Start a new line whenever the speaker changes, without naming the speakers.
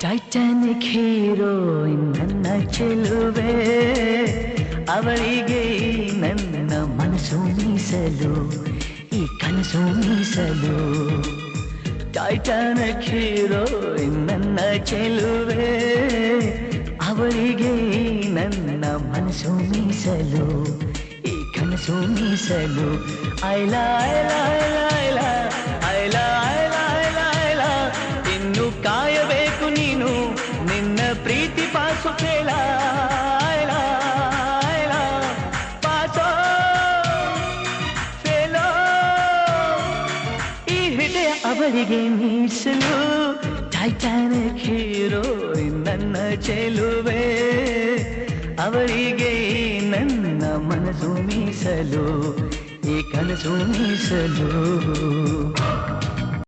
Titanic heroine ನನ್ನ ಚೆಲುವೆ, ಅವಳಿಗೆ ನನ್ನ ಮನಸ್ಸು ಮೀಸಲು, ಈ ಕನಸು ಮೀಸಲು. ಟೈಟಾನಿಕ್ ಹೀರೋಯಿನ್ ನನ್ನ ಚೆಲುವೆ, ಅವಳಿಗೆ ನನ್ನ ಮನಸ್ಸು ಮೀಸಲು, ಈ ಕನಸು ಮೀಸಲು. ಐಲಾ ಐಲಾ ಐಲಾ ಐಲಾ ಐಲಾ ಐಲಾ ಐಲಾ, ಇನ್ನು ಕಾಯಬೇಕು ನೀನು ನಿನ್ನ ಪ್ರೀತಿ ಪಾಸು ಕೇಳ. ಐಲಾ ಐಲಾ ಪಾಸೋ ಫೇಲೋ, ಈ ಹೃದಯ ಅವಳಿಗೆ ಮೀಸಲು. ಟೈಟಾನಿಕ್ ಹೀರೋಯಿನ್ ನನ್ನ ಚೆಲುವೆ, ಅವಳಿಗೆ ನನ್ನ ಮನಸ್ಸು ಮೀಸಲು, ಈ ಕನಸು ಮೀಸಲು.